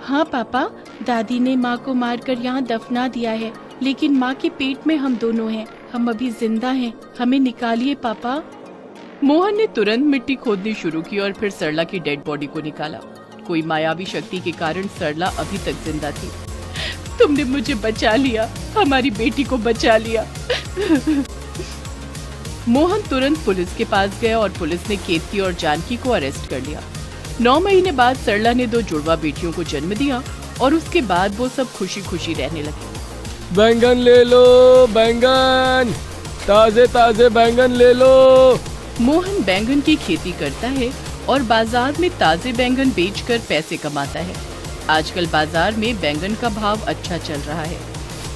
हाँ पापा, दादी ने माँ को मारकर यहाँ दफना दिया है, लेकिन माँ के पेट में हम दोनों हैं। हम अभी जिंदा हैं, हमें निकालिए पापा। मोहन ने तुरंत मिट्टी खोदनी शुरू की और फिर सरला की डेड बॉडी को निकाला। कोई मायावी शक्ति के कारण सरला अभी तक जिंदा थी। तुमने मुझे बचा लिया, हमारी बेटी को बचा लिया। मोहन तुरंत पुलिस के पास गया और पुलिस ने केतकी और जानकी को अरेस्ट कर लिया। 9 महीने बाद सरला ने 2 जुड़वा बेटियों को जन्म दिया और उसके बाद वो सब खुशी खुशी रहने लगे। बैंगन ले लो, बैंगन, ताजे ताजे बैंगन ले लो। मोहन बैंगन की खेती करता है और बाजार में ताजे बैंगन बेचकर पैसे कमाता है। आजकल बाजार में बैंगन का भाव अच्छा चल रहा है,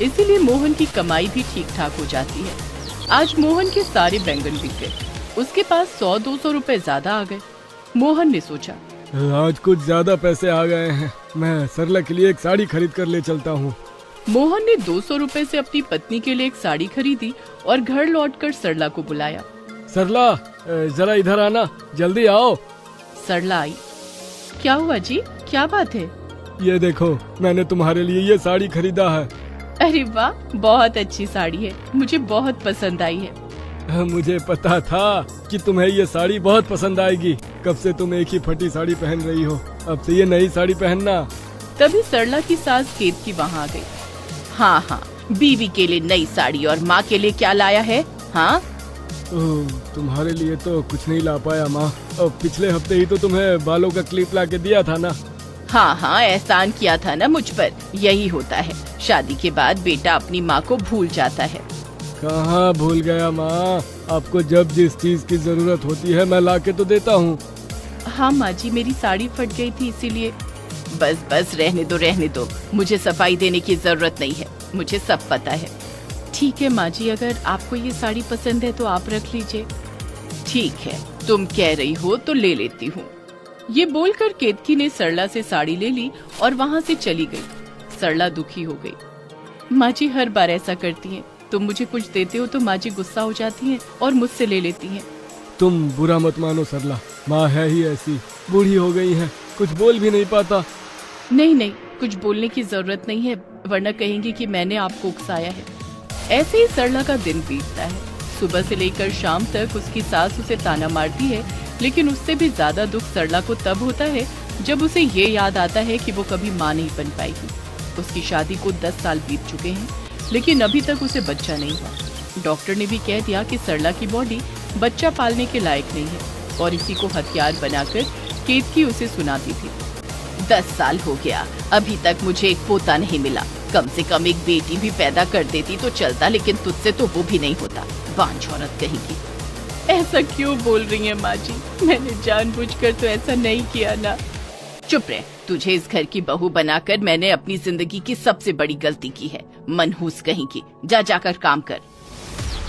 इसीलिए मोहन की कमाई भी ठीक ठाक हो जाती है। आज मोहन के सारे बैंगन बिक गए। उसके पास 100-200 रुपए ज्यादा आ गए। मोहन ने सोचा, आज कुछ ज्यादा पैसे आ गए हैं, मैं सरला के लिए एक साड़ी खरीद कर ले चलता हूँ। मोहन ने 200 रुपए से अपनी पत्नी के लिए एक साड़ी खरीदी और घर लौटकर सरला को बुलाया। सरला, जरा इधर आना, जल्दी आओ। सरला आई। क्या हुआ जी, क्या बात है? ये देखो, मैंने तुम्हारे लिए ये साड़ी खरीदा है। अरे वाह, बहुत अच्छी साड़ी है, मुझे बहुत पसंद आई है। मुझे पता था कि तुम्हें ये साड़ी बहुत पसंद आएगी। कब से तुम एक ही फटी साड़ी पहन रही हो, अब से ये नई साड़ी पहनना। तभी सरला की सास केतकी वहाँ आ गई। हाँ हाँ, बीवी के लिए नई साड़ी और माँ के लिए क्या लाया है? हाँ, तुम्हारे लिए तो कुछ नहीं ला पाया माँ। अब पिछले हफ्ते ही तो तुम्हें बालों का क्लिप ला के दिया था ना। हाँ हाँ, एहसान किया था ना मुझ पर। यही होता है, शादी के बाद बेटा अपनी माँ को भूल जाता है। कहाँ भूल गया माँ, आपको जब जिस चीज की जरूरत होती है मैं ला के तो देता हूँ। हाँ माँ जी, मेरी साड़ी फट गई थी इसीलिए। बस बस, रहने दो, मुझे सफाई देने की जरूरत नहीं है, मुझे सब पता है। ठीक है माँ जी, अगर आपको ये साड़ी पसंद है तो आप रख लीजिए। ठीक है, तुम कह रही हो तो ले लेती हूँ। ये बोलकर केतकी ने सरला से साड़ी ले ली और वहाँ से चली गई। सरला दुखी हो गई। माँ जी हर बार ऐसा करती हैं, तुम मुझे कुछ देते हो तो माँ जी गुस्सा हो जाती हैं और मुझसे ले लेती हैं। तुम बुरा मत मानो सरला, माँ है ही ऐसी, बूढ़ी हो गई है, कुछ बोल भी नहीं पाता। नहीं, कुछ बोलने की जरूरत नहीं है, वरना कहेंगे कि मैंने आपको उकसाया है। ऐसे ही सरला का दिन बीतता है। सुबह से लेकर शाम तक उसकी सास उसे ताना मारती है, लेकिन उससे भी ज्यादा दुख सरला को तब होता है जब उसे ये याद आता है कि वो कभी माँ नहीं बन पाएगी। उसकी शादी को 10 साल बीत चुके हैं, लेकिन अभी तक उसे बच्चा नहीं हुआ। डॉक्टर ने भी कह दिया कि सरला की बॉडी बच्चा पालने के लायक नहीं है और इसी को हथियार बनाकर केतकी उसे सुनाती थी। 10 साल हो गया, अभी तक मुझे एक पोता नहीं मिला। कम से कम एक बेटी भी पैदा कर देती तो चलता, लेकिन तुझसे तो वो भी नहीं होता। बांझ औरत कहेगी। ऐसा क्यों बोल रही है माँ जी, मैंने जानबूझकर तो ऐसा नहीं किया ना। चुप रह, तुझे इस घर की बहू बनाकर मैंने अपनी जिंदगी की सबसे बड़ी गलती की है। मनहूस कहीं की, जा जाकर काम कर।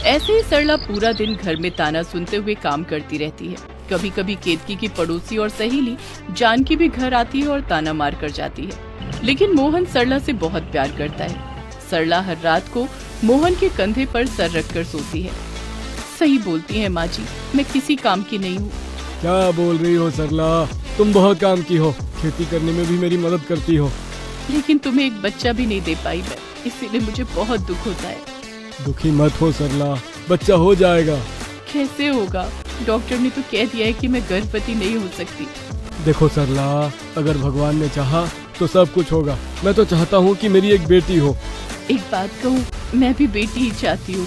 ऐसे ही सरला पूरा दिन घर में ताना सुनते हुए काम करती रहती है। कभी कभी केतकी की पड़ोसी और सहेली जानकी भी घर आती है और ताना मार कर जाती है, लेकिन मोहन सरला से बहुत प्यार करता है। सरला हर रात को मोहन के कंधे पर सर रखकर सोती है। सही बोलती है माँ जी, मैं किसी काम की नहीं हूँ। क्या बोल रही हो सरला, तुम बहुत काम की हो, खेती करने में भी मेरी मदद करती हो। लेकिन तुम्हें एक बच्चा भी नहीं दे पाई मैं, इसीलिए मुझे बहुत दुख होता है। दुखी मत हो सरला, बच्चा हो जाएगा। कैसे होगा? डॉक्टर ने तो कह दिया है कि मैं गर्भवती नहीं हो सकती। देखो सरला, अगर भगवान ने चाहा तो सब कुछ होगा। मैं तो चाहता हूँ कि मेरी एक बेटी हो। एक बात कहूँ, मैं भी बेटी ही चाहती हूँ।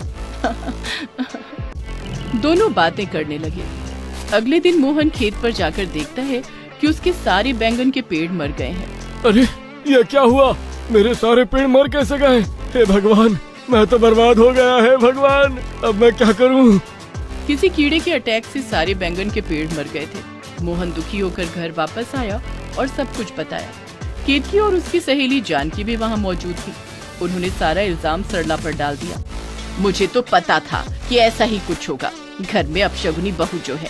दोनों बातें करने लगे। अगले दिन मोहन खेत पर जाकर देखता है कि उसके सारे बैंगन के पेड़ मर गए हैं। अरे ये क्या हुआ, मेरे सारे पेड़ मर कैसे गए? हे भगवान, मैं तो बर्बाद हो गया है भगवान, अब मैं क्या करूं? किसी कीड़े के अटैक से सारे बैंगन के पेड़ मर गए थे। मोहन दुखी होकर घर वापस आया और सब कुछ बताया। केतकी और उसकी सहेली जानकी भी वहाँ मौजूद थी। उन्होंने सारा इल्जाम सरला पर डाल दिया। मुझे तो पता था कि ऐसा ही कुछ होगा, घर में अपशगुनी बहू जो है।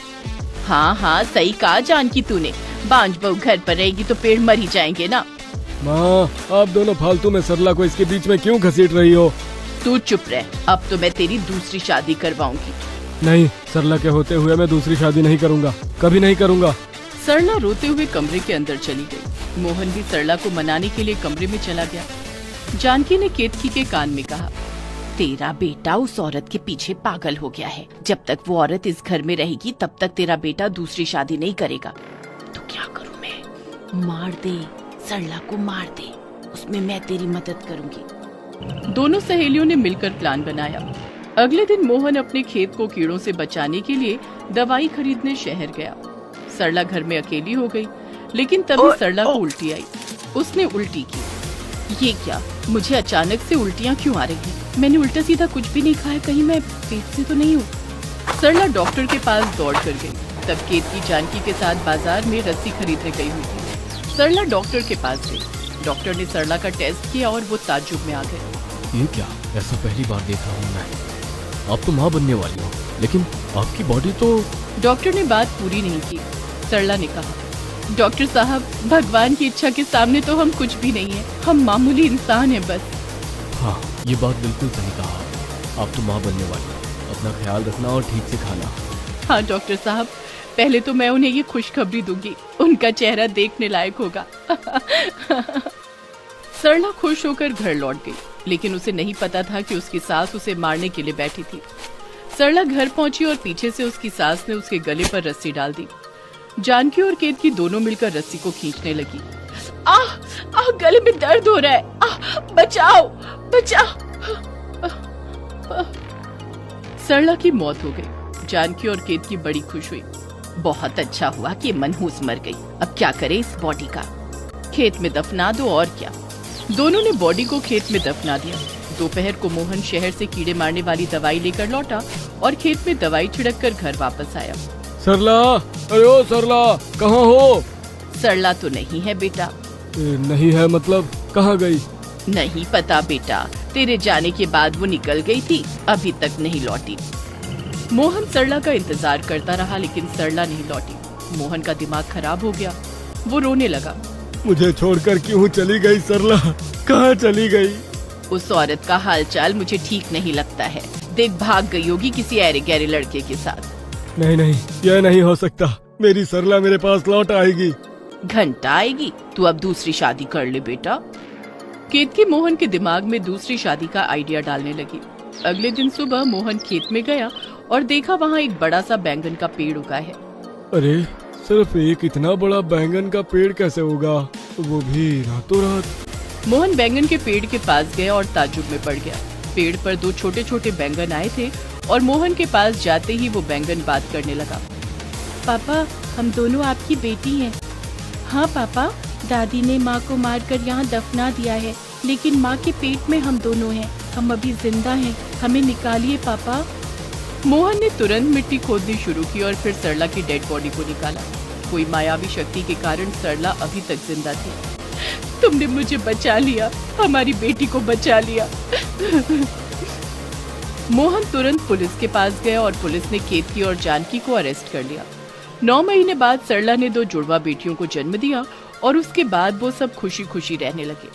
हाँ हाँ, सही कहा जानकी तूने, बांझ बहू घर पर रहेगी तो पेड़ मर ही जाएंगे ना। माँ, आप दोनों फालतू में सरला को इसके बीच में क्यों घसीट रही हो? तू चुप रह, अब तो मैं तेरी दूसरी शादी करवाऊंगी। नहीं, सरला के होते हुए मैं दूसरी शादी नहीं करूँगा, कभी नहीं करूँगा। सरला रोते हुए कमरे के अंदर चली गई। मोहन भी सरला को मनाने के लिए कमरे में चला गया। जानकी ने केतकी के कान में कहा, तेरा बेटा उस औरत के पीछे पागल हो गया है। जब तक वो औरत इस घर में रहेगी तब तक तेरा बेटा दूसरी शादी नहीं करेगा। तो क्या करूं मैं? मार दे, सरला को मार दे, उसमें मैं तेरी मदद करूंगी। दोनों सहेलियों ने मिलकर प्लान बनाया। अगले दिन मोहन अपने खेत को कीड़ों से बचाने के लिए दवाई खरीदने शहर गया। सरला घर में अकेली हो गई, लेकिन तभी सरला को उल्टी आई। उसने उल्टी की। ये क्या, मुझे अचानक से उल्टियाँ क्यों आ रही हैं? मैंने उल्टा सीधा कुछ भी नहीं खाया, कहीं मैं पेट से तो नहीं हूँ। सरला डॉक्टर के पास दौड़ कर गई। तब केतकी जानकी के साथ बाजार में रस्सी खरीदने गई हुई थी। सरला डॉक्टर के पास गई। डॉक्टर ने सरला का टेस्ट किया और वो ताज्जुब में आ गए। ये क्या, ऐसा पहली बार देख रहा हूँ मैं। आप तो माँ बनने वाली हो, लेकिन आपकी बॉडी तो। डॉक्टर ने बात पूरी नहीं की। सरला ने कहा, डॉक्टर साहब, भगवान की इच्छा के सामने तो हम कुछ भी नहीं है, हम मामूली इंसान हैं बस। हाँ, ये बात बिल्कुल सही कहा। आप तो माँ बनने वाली हो, अपना ख्याल रखना और ठीक से खाना। हाँ डॉक्टर साहब, पहले तो मैं उन्हें ये खुशखबरी दूंगी, उनका चेहरा देखने लायक होगा। सरला खुश होकर घर लौट गई, लेकिन उसे नहीं पता था कि उसकी सास उसे मारने के लिए बैठी थी। सरला घर पहुंची और पीछे से उसकी सास ने उसके गले पर रस्सी डाल दी। जानकी और केतकी दोनों मिलकर रस्सी को खींचने लगी। आह, गले में दर्द हो रहा है, आह, बचाओ, बचाओ। सरला की मौत हो गई। जानकी और केतकी बड़ी खुश हुई। बहुत अच्छा हुआ कि मनहूस मर गई। अब क्या करे इस बॉडी का? खेत में दफना दो और क्या। दोनों ने बॉडी को खेत में दफना दिया। दोपहर को मोहन शहर से कीड़े मारने वाली दवाई लेकर लौटा और खेत में दवाई छिड़क कर घर वापस आया। सरला, अरे ओ सरला, कहाँ हो? सरला तो नहीं है बेटा। नहीं है मतलब, कहाँ गई? नहीं पता बेटा, तेरे जाने के बाद वो निकल गई थी, अभी तक नहीं लौटी। मोहन सरला का इंतजार करता रहा, लेकिन सरला नहीं लौटी। मोहन का दिमाग खराब हो गया। वो रोने लगा। मुझे छोड़कर क्यों चली गई सरला? कहाँ चली गई? उस औरत का हालचाल मुझे ठीक नहीं लगता है। देख, भाग गई होगी किसी ऐरे गहरे लड़के के साथ। नहीं नहीं, यह नहीं हो सकता। मेरी सरला मेरे पास लौट आएगी। घंटा आएगी? तू अब दूसरी शादी कर ले बेटा। केतकी मोहन के दिमाग में दूसरी शादी का आइडिया डालने लगी। अगले दिन सुबह मोहन खेत में गया और देखा वहाँ एक बड़ा सा बैंगन का पेड़ उगा है। अरे, सिर्फ एक इतना बड़ा बैंगन का पेड़ कैसे उगा, वो भी रातों रात? मोहन बैंगन के पेड़ के पास गया और ताज्जुब में पड़ गया। पेड़ पर दो छोटे छोटे बैंगन आए थे और मोहन के पास जाते ही वो बैंगन बात करने लगा। पापा, हम दोनों आपकी बेटी हैं। हाँ पापा, दादी ने माँ को मारकर यहाँ दफना दिया है, लेकिन माँ के पेट में हम दोनों हैं। हम अभी जिंदा हैं, हमें निकालिए पापा। मोहन ने तुरंत मिट्टी खोदनी शुरू की और फिर सरला की डेड बॉडी को निकाला। कोई मायावी शक्ति के कारण सरला अभी तक जिंदा थी। तुमने मुझे बचा लिया, हमारी बेटी को बचा लिया। मोहन तुरंत पुलिस के पास गया और पुलिस ने केतकी और जानकी को अरेस्ट कर लिया। 9 महीने बाद सरला ने 2 जुड़वा बेटियों को जन्म दिया और उसके बाद वो सब खुशी खुशी रहने लगे।